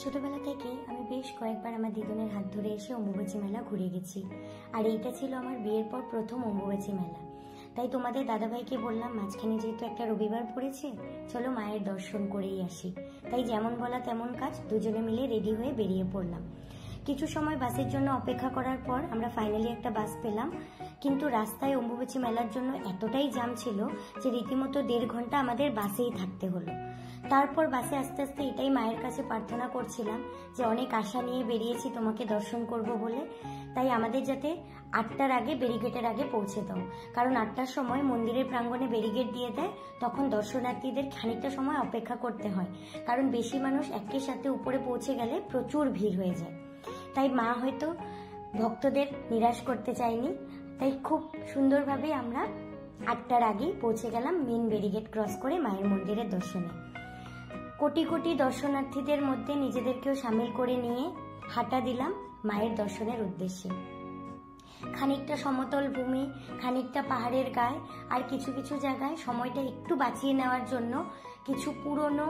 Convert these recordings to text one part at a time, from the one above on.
ছোটবেলা থেকেই আমি বেশ কয়েকবার আমার দিদুনের হাত ধরে এসে অম্বুবাচী মেলা ঘুরে গেছি। আর এইটা ছিল আমার বিয়ের পর প্রথম অম্বুবাচী মেলা। তাই তোমাদের দাদাভাইকে বললাম, মাঝখানে যেহেতু একটা রবিবার পড়েছে, চলো মায়ের দর্শন করেই আসি। তাই যেমন বলা তেমন কাজ, দুজনে মিলে রেডি হয়ে বেরিয়ে পড়লাম। কিছু সময় বাসের জন্য অপেক্ষা করার পর আমরা ফাইনালি একটা বাস পেলাম। কিন্তু রাস্তায় অম্বুবাচী মেলার জন্য এতটাই জ্যাম ছিল যে রীতিমতো 1.5 ঘন্টা আমাদের বাসেই থাকতে হলো। তারপর বাসে আস্তে আস্তে এটাই মায়ের কাছে প্রার্থনা করছিলাম যে অনেক আশা নিয়ে বেরিয়েছি তোমাকে দর্শন করব বলে, তাই আমাদের যাতে 8টার আগে ব্যারিকেডের আগে পৌঁছে দাও। কারণ 8টার সময় মন্দিরের প্রাঙ্গণে ব্যারিকেড দিয়ে দেয়, তখন দর্শনার্থীদের খানিকটা সময় অপেক্ষা করতে হয়, কারণ বেশি মানুষ একই সাথে উপরে পৌঁছে গেলে প্রচুর ভিড় হয়ে যায়। তাই মা হয়তো ভক্তদের নিরাশ করতে চায়নি, তাই খুব সুন্দরভাবে আমরা 8টার আগেই পৌঁছে গেলাম মেন ব্যারিকেড ক্রস করে মায়ের মন্দিরের দর্শনে। কোটি কোটি দর্শনার্থীদের মধ্যে নিজেদেরকেও সামিল করে নিয়ে হাঁটা দিলাম মায়ের দর্শনের উদ্দেশ্যে। খানিকটা সমতল ভূমি, খানিকটা পাহাড়ের গায়ে, আর কিছু কিছু জায়গায় সময়টা একটু বাঁচিয়ে নেওয়ার জন্য কিছু পুরনো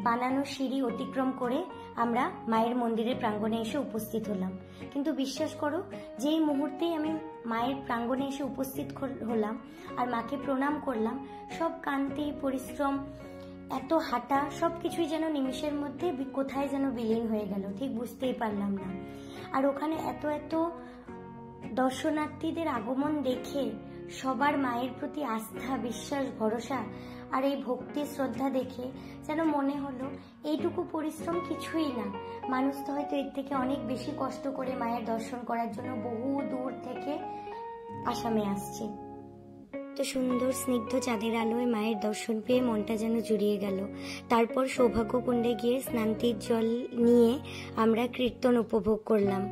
বানানো সিঁড়ি অতিক্রম করে আমরা মায়ের মন্দিরের প্রাঙ্গণে এসে উপস্থিত হলাম। কিন্তু বিশ্বাস করো, যেই মুহূর্তেই আমি মায়ের প্রাঙ্গণে এসে উপস্থিত হলাম আর মাকে প্রণাম করলাম, সব ক্লান্তি, পরিশ্রম, এত হাঁটা সবকিছুই যেন নিমিষের মধ্যে কোথায় যেন বিলীন হয়ে গেল, ঠিক বুঝতেই পারলাম না। আর ওখানে এত এত দর্শনার্থীদের আগমন দেখে সবার মায়ের প্রতি আস্থা, বিশ্বাস, ভরসা আর এই ভক্তি শ্রদ্ধা দেখে যেন মনে হলো এইটুকু পরিশ্রম কিছুই না। মানুষ তো হয়তো এর থেকে অনেক বেশি কষ্ট করে মায়ের দর্শন করার জন্য বহু দূর থেকে আসামে আসছে। তো সুন্দর স্নিগ্ধ চাঁদের আলোয় মায়ের দর্শন পেয়ে মনটা যেন জুড়িয়ে গেল। তারপর সৌভাগ্যকুণ্ডে গিয়ে স্নান্তির জল নিয়ে আমরা কীর্তন উপভোগ করলাম।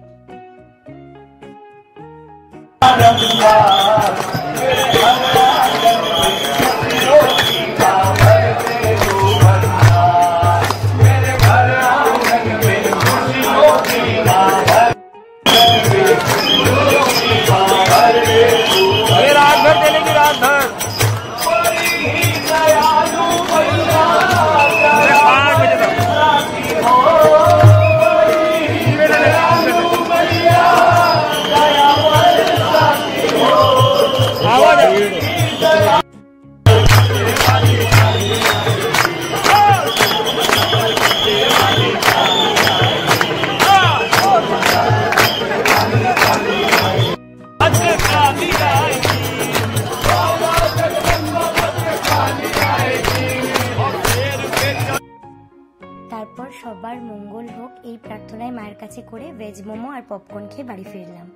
তারপর সবার মঙ্গল হোক এই প্রার্থনায় মায়ের কাছে করে ভেজ মোমো আর পপকর্ন খেয়ে বাড়ি ফিরলাম।